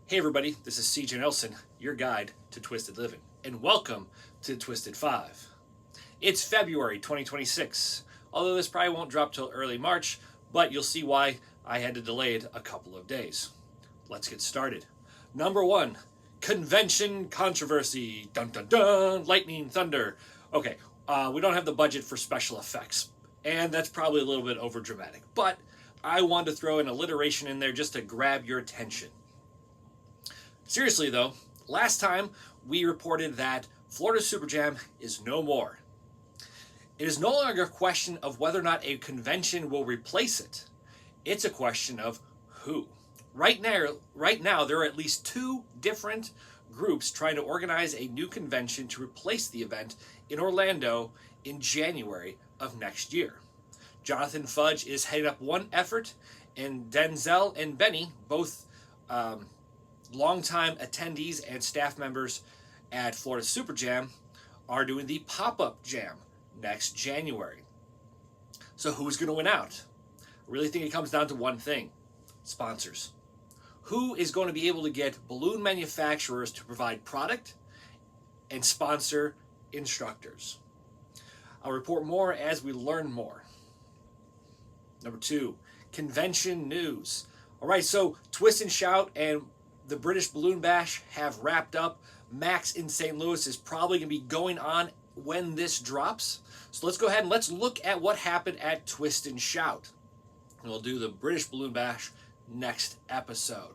Hey everybody, this is CJ Nelson, your guide to Twisted Living, and welcome to Twisted 5. It's February 2026, although this probably won't drop till early March, but you'll see why I had to delay it a couple of days. Let's get started. Number 1, convention controversy. Dun dun dun, lightning, thunder. Okay, we don't have the budget for special effects, and that's probably a little bit over dramatic, but I wanted to throw an alliteration in there just to grab your attention. Seriously though, last time we reported that Florida Super Jam is no more. It is no longer a question of whether or not a convention will replace it. It's a question of who. Right now there are at least 2 different groups trying to organize a new convention to replace the event in Orlando in January of next year. Jonathan Fudge is heading up one effort, and Denzel and Benny, both longtime attendees and staff members at Florida Super Jam, are doing the pop-up jam next January. So who's going to win out? I really think it comes down to one thing: sponsors. Who is going to be able to get balloon manufacturers to provide product and sponsor instructors? I'll report more as we learn more. Number 2, convention news. All right, so Twist and Shout and the British Balloon Bash have wrapped up. Max in St. Louis is probably going to be going on when this drops. So let's go ahead and let's look at what happened at Twist and Shout. And we'll do the British Balloon Bash next episode.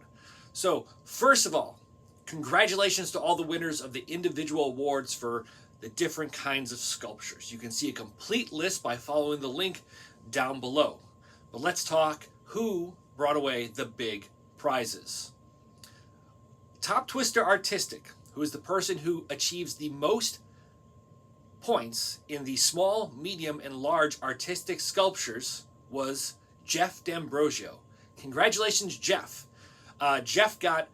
So first of all, congratulations to all the winners of the individual awards for the different kinds of sculptures. You can see a complete list by following the link down below. But let's talk who brought away the big prizes. Top Twister Artistic, who is the person who achieves the most points in the small, medium, and large artistic sculptures, was Jeff D'Ambrosio. Congratulations, Jeff. Jeff got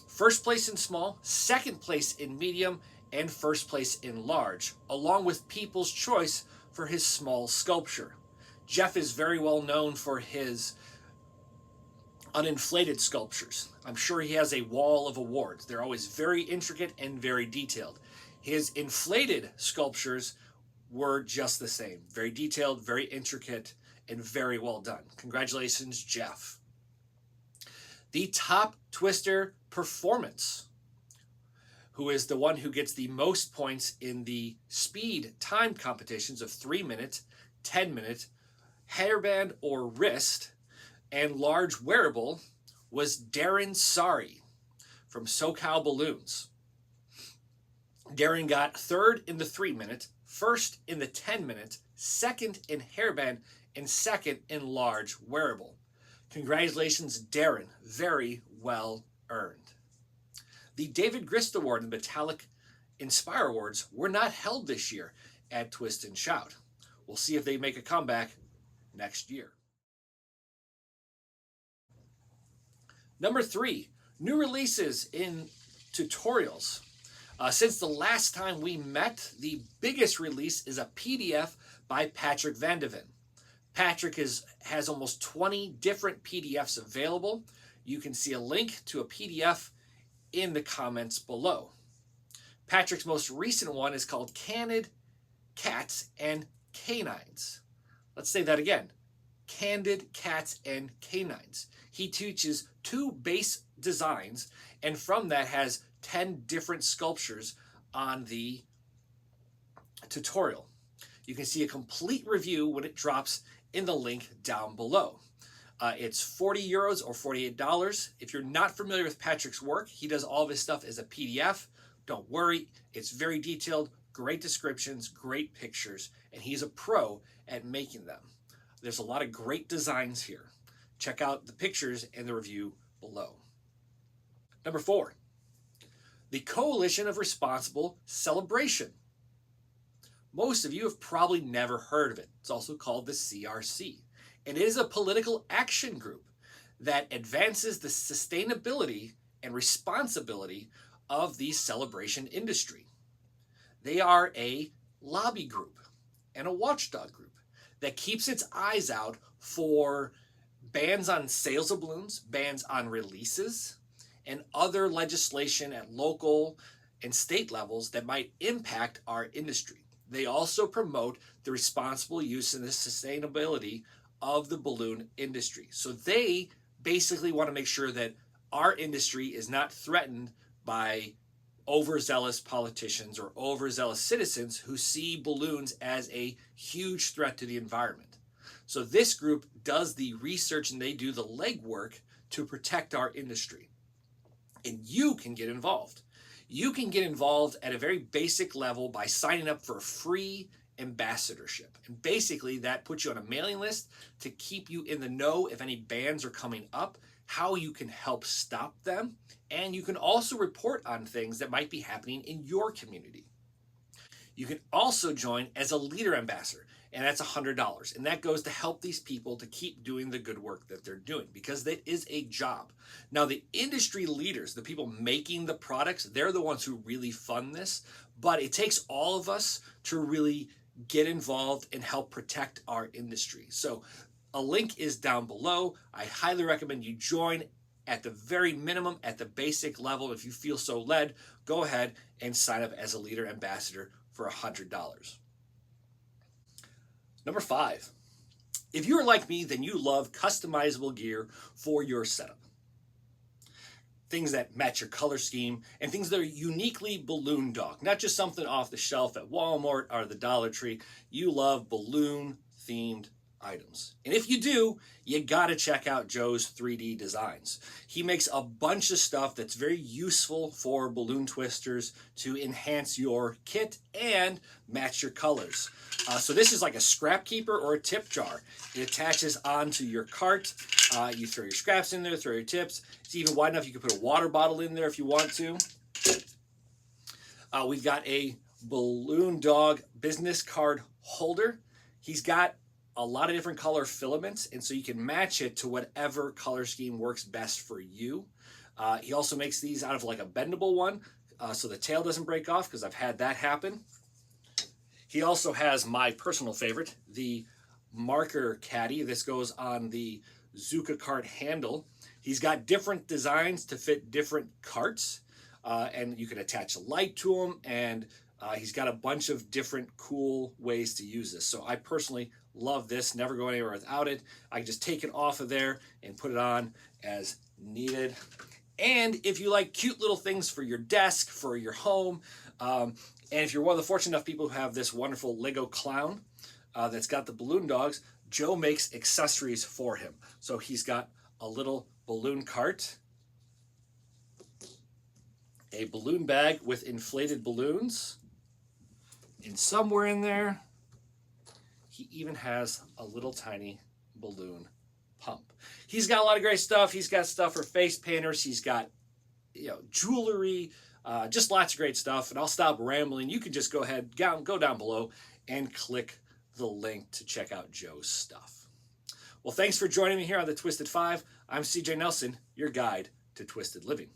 first place in small, second place in medium, and first place in large, along with People's Choice for his small sculpture. Jeff is very well known for his uninflated sculptures. I'm sure he has a wall of awards. They're always very intricate and very detailed. His inflated sculptures were just the same. Very detailed, very intricate, and very well done. Congratulations, Jeff. The Top Twister Performance, who is the one who gets the most points in the speed time competitions of 3-minute, 10-minute, hairband or wrist, and large wearable, was Darren Saari from SoCal Balloons. Darren got 3rd in the 3-minute, 1st in the 10-minute, 2nd in hairband, and 2nd in large wearable. Congratulations, Darren. Very well earned. The David Grist Award and Metallic Inspire Awards were not held this year at Twist and Shout. We'll see if they make a comeback next year. Number 3, new releases in tutorials. Since the last time we met, the biggest release is a PDF by Patrick Vandeven. Patrick has almost 20 different PDFs available. You can see a link to a PDF in the comments below. Patrick's most recent one is called Candid Cats and Canines. Let's say that again. Candid Cats and Canines. He teaches 2 base designs, and from that has 10 different sculptures on the tutorial. You can see a complete review when it drops in the link down below. It's €40 or $48. If you're not familiar with Patrick's work, he does all of his stuff as a PDF. Don't worry, it's very detailed, great descriptions, great pictures, and he's a pro at making them. There's a lot of great designs here. Check out the pictures and the review below. Number 4, the Coalition of Responsible Celebration. Most of you have probably never heard of it. It's also called the CRC. And it is a political action group that advances the sustainability and responsibility of the celebration industry. They are a lobby group and a watchdog group that keeps its eyes out for bans on sales of balloons, bans on releases, and other legislation at local and state levels that might impact our industry. They also promote the responsible use and the sustainability of the balloon industry. So they basically want to make sure that our industry is not threatened by overzealous politicians or overzealous citizens who see balloons as a huge threat to the environment. So this group does the research and they do the legwork to protect our industry. And you can get involved. You can get involved at a very basic level by signing up for a free ambassadorship. And basically that puts you on a mailing list to keep you in the know if any bans are coming up, how you can help stop them, and you can also report on things that might be happening in your community. You can also join as a leader ambassador, and that's $100. And that goes to help these people to keep doing the good work that they're doing, because that is a job. Now, the industry leaders, the people making the products, they're the ones who really fund this, but it takes all of us to really get involved and help protect our industry. So a link is down below. I highly recommend you join at the very minimum, at the basic level. If you feel so led, go ahead and sign up as a leader ambassador for $100. Number 5, if you're like me, then you love customizable gear for your setup. Things that match your color scheme and things that are uniquely balloon dog, not just something off the shelf at Walmart or the Dollar Tree. You love balloon themed items. And if you do, you gotta check out Joe's 3D Designs. He makes a bunch of stuff that's very useful for balloon twisters to enhance your kit and match your colors. So this is like a scrap keeper or a tip jar. It attaches onto your cart. You throw your scraps in there, throw your tips. It's even wide enough you can put a water bottle in there if you want to. We've got a balloon dog business card holder. He's got a lot of different color filaments, and so you can match it to whatever color scheme works best for you. He also makes these out of like a bendable one, so the tail doesn't break off, because I've had that happen. He also has my personal favorite, the marker caddy. This goes on the Zuka cart handle. He's got different designs to fit different carts, and you can attach a light to them, and he's got a bunch of different cool ways to use this. So I personally love this, never go anywhere without it. I can just take it off of there and put it on as needed. And if you like cute little things for your desk, for your home, and if you're one of the fortunate enough people who have this wonderful Lego clown that's got the balloon dogs, Joe makes accessories for him. So he's got a little balloon cart, a balloon bag with inflated balloons, and somewhere in there, he even has a little tiny balloon pump. He's got a lot of great stuff. He's got stuff for face painters. He's got, jewelry, just lots of great stuff. And I'll stop rambling. You can just go ahead, go down below and click the link to check out Joe's stuff. Well, thanks for joining me here on the Twisted 5. I'm CJ Nelson, your guide to Twisted Living.